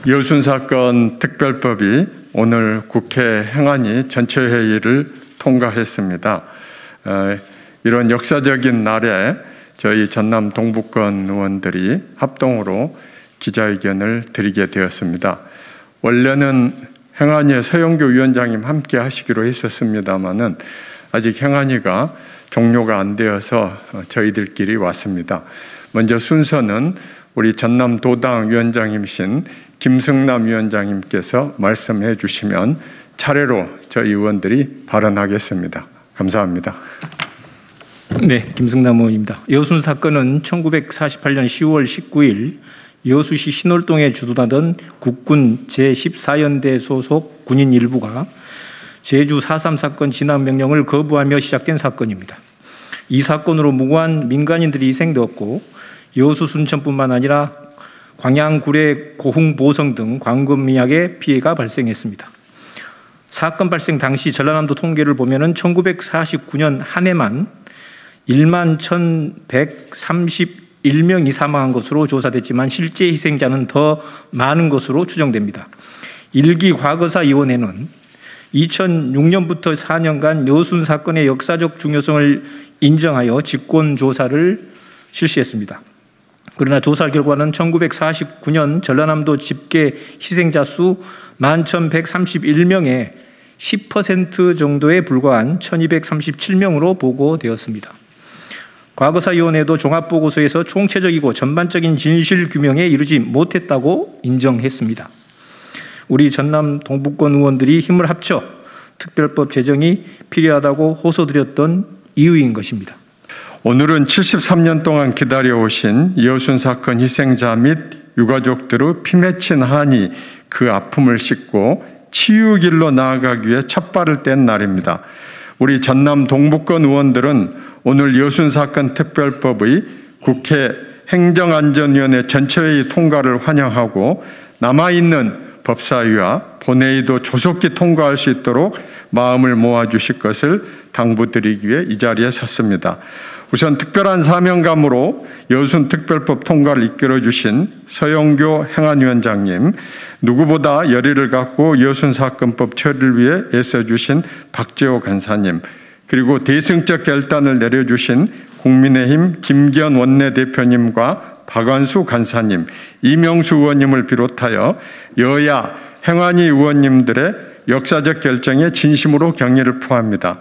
여순 사건 특별법이 오늘 국회 행안위 전체회의를 통과했습니다. 이런 역사적인 날에 저희 전남 동북권 의원들이 합동으로 기자회견을 드리게 되었습니다. 원래는 행안위에 서영교 위원장님 함께 하시기로 했었습니다마는 아직 행안위가 종료가 안 되어서 저희들끼리 왔습니다. 먼저 순서는 우리 전남 도당 위원장님이신 김승남 위원장님께서 말씀해 주시면 차례로 저희 의원들이 발언하겠습니다. 감사합니다. 네, 김승남 의원입니다. 여순 사건은 1948년 10월 19일 여수시 신월동에 주둔하던 국군 제14연대 소속 군인 일부가 제주 4.3 사건 진압 명령을 거부하며 시작된 사건입니다. 이 사건으로 무고한 민간인들이 희생되었고 여수 순천뿐만 아니라 광양, 구례, 고흥, 보성 등 광범위하게 피해가 발생했습니다. 사건 발생 당시 전라남도 통계를 보면 1949년 한 해만 1만 1,131명이 사망한 것으로 조사됐지만 실제 희생자는 더 많은 것으로 추정됩니다. 일기 과거사위원회는 2006년부터 4년간 여순 사건의 역사적 중요성을 인정하여 직권조사를 실시했습니다. 그러나 조사 결과는 1949년 전라남도 집계 희생자 수 11,131명의 10% 정도에 불과한 1,237명으로 보고되었습니다. 과거사위원회도 종합보고서에서 총체적이고 전반적인 진실규명에 이르지 못했다고 인정했습니다. 우리 전남 동북권 의원들이 힘을 합쳐 특별법 제정이 필요하다고 호소드렸던 이유인 것입니다. 오늘은 73년 동안 기다려오신 여순 사건 희생자 및 유가족들의 피 맺힌 한이 그 아픔을 씻고 치유 길로 나아가기 위해 첫발을 뗀 날입니다. 우리 전남 동북권 의원들은 오늘 여순 사건 특별법의 국회 행정안전위원회 전체회의 통과를 환영하고 남아있는 법사위와 본회의도 조속히 통과할 수 있도록 마음을 모아주실 것을 당부드리기 위해 이 자리에 섰습니다. 우선 특별한 사명감으로 여순 특별법 통과를 이끌어주신 서영교 행안위원장님, 누구보다 열의를 갖고 여순 사건법 처리를 위해 애써주신 박재호 간사님, 그리고 대승적 결단을 내려주신 국민의힘 김기현 원내대표님과 박완수 간사님, 이명수 의원님을 비롯하여 여야 행안위 의원님들의 역사적 결정에 진심으로 경의를 표합니다.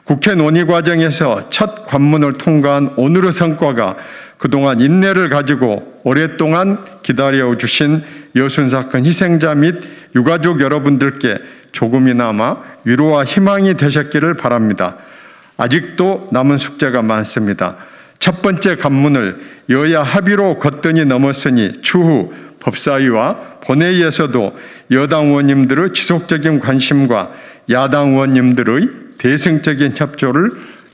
국회 논의 과정에서 첫 관문을 통과한 오늘의 성과가 그동안 인내를 가지고 오랫동안 기다려주신 여순 사건 희생자 및 유가족 여러분들께 조금이나마 위로와 희망이 되셨기를 바랍니다. 아직도 남은 숙제가 많습니다. 첫 번째 관문을 여야 합의로 걷더니 넘었으니 추후 법사위와 본회의에서도 여당 의원님들의 지속적인 관심과 야당 의원님들의 대승적인 협조를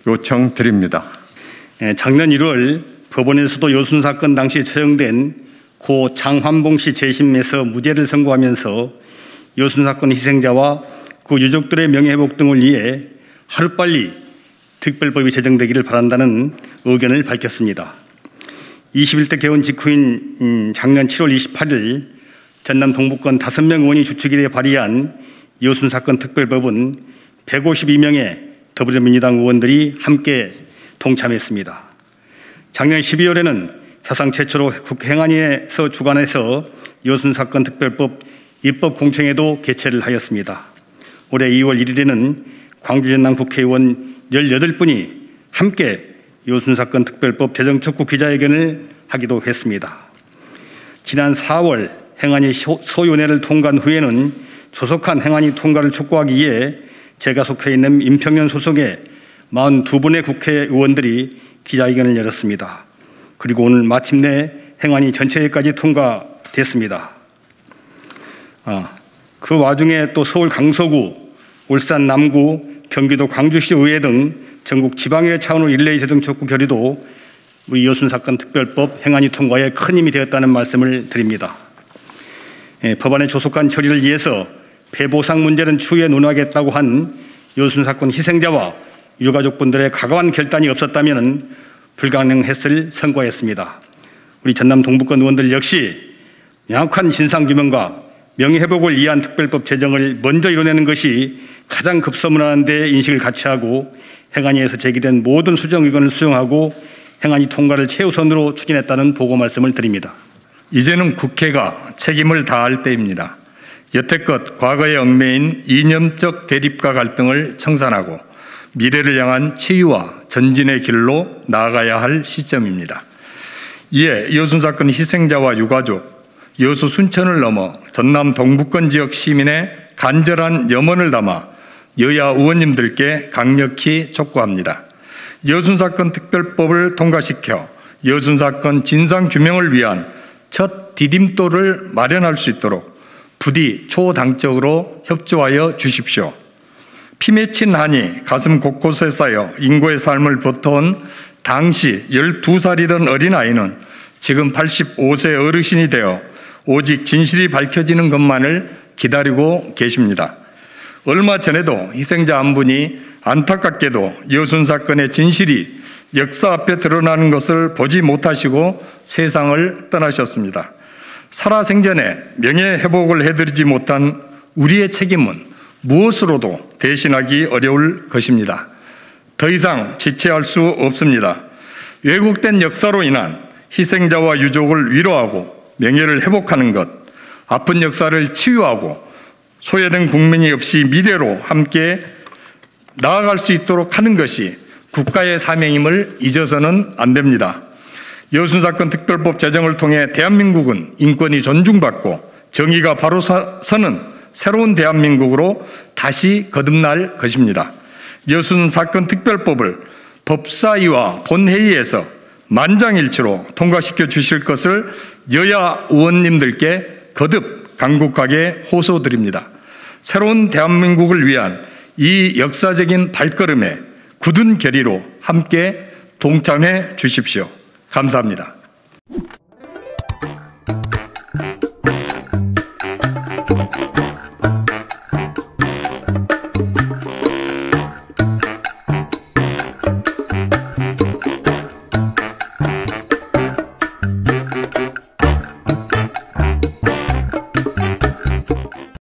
요청드립니다. 작년 1월 법원에서도 여순 사건 당시 처형된 고 장환봉 씨 재심에서 무죄를 선고하면서 여순 사건 희생자와 그 유족들의 명예회복 등을 위해 하루빨리 특별법이 제정되기를 바란다는 의견을 밝혔습니다. 21대 개원 직후인 작년 7월 28일 전남 동북권 5명 의원이 주축이 발의한 여순 사건 특별법은 152명의 더불어민주당 의원들이 함께 동참했습니다. 작년 12월에는 사상 최초로 국회 행안위에서 주관해서 여순 사건 특별법 입법 공청회도 개최를 하였습니다. 올해 2월 1일에는 광주 전남 국회의원 18분이 함께 여순 사건 특별법 제정 촉구 기자회견을 하기도 했습니다. 지난 4월 행안위 소위원회를 통과한 후에는 조속한 행안위 통과를 촉구하기 위해 제가 속해 있는 인평련 소속의 42분의 국회의원들이 기자회견을 열었습니다. 그리고 오늘 마침내 행안위 전체회까지 통과됐습니다. 그 와중에 또 서울 강서구, 울산 남구, 경기도 광주시 의회 등 전국 지방의회 차원의 릴레이 제정 촉구 결의도 우리 여순 사건 특별법 행안위 통과에 큰 힘이 되었다는 말씀을 드립니다. 법안의 조속한 처리를 위해서 배보상 문제는 추후에 논의하겠다고 한 여순 사건 희생자와 유가족분들의 가까운 결단이 없었다면 불가능했을 선고했습니다. 우리 전남 동북권 의원들 역시 명확한 진상규명과 명예회복을 위한 특별법 제정을 먼저 이뤄내는 것이 가장 급선무한 데 인식을 같이 하고 행안위에서 제기된 모든 수정 의견을 수용하고 행안위 통과를 최우선으로 추진했다는 보고 말씀을 드립니다. 이제는 국회가 책임을 다할 때입니다. 여태껏 과거에 얽매인 이념적 대립과 갈등을 청산하고 미래를 향한 치유와 전진의 길로 나아가야 할 시점입니다. 이에 이호순 사건 희생자와 유가족, 여수 순천을 넘어 전남 동부권 지역 시민의 간절한 염원을 담아 여야 의원님들께 강력히 촉구합니다. 이호순 사건 특별법을 통과시켜 이호순 사건 진상규명을 위한 첫 디딤돌을 마련할 수 있도록 부디 초당적으로 협조하여 주십시오. 피 맺힌 한이 가슴 곳곳에 쌓여 인고의 삶을 버텨온 당시 12살이던 어린아이는 지금 85세 어르신이 되어 오직 진실이 밝혀지는 것만을 기다리고 계십니다. 얼마 전에도 희생자 한 분이 안타깝게도 이호순 사건의 진실이 역사 앞에 드러나는 것을 보지 못하시고 세상을 떠나셨습니다. 살아생전에 명예회복을 해드리지 못한 우리의 책임은 무엇으로도 대신하기 어려울 것입니다. 더 이상 지체할 수 없습니다. 왜곡된 역사로 인한 희생자와 유족을 위로하고 명예를 회복하는 것, 아픈 역사를 치유하고 소외된 국민이 없이 미래로 함께 나아갈 수 있도록 하는 것이 국가의 사명임을 잊어서는 안 됩니다. 이호순 사건 특별법 제정을 통해 대한민국은 인권이 존중받고 정의가 바로 서는 새로운 대한민국으로 다시 거듭날 것입니다. 이호순 사건 특별법을 법사위와 본회의에서 만장일치로 통과시켜 주실 것을 여야 의원님들께 거듭 간곡하게 호소드립니다. 새로운 대한민국을 위한 이 역사적인 발걸음에 굳은 결의로 함께 동참해 주십시오. 감사합니다.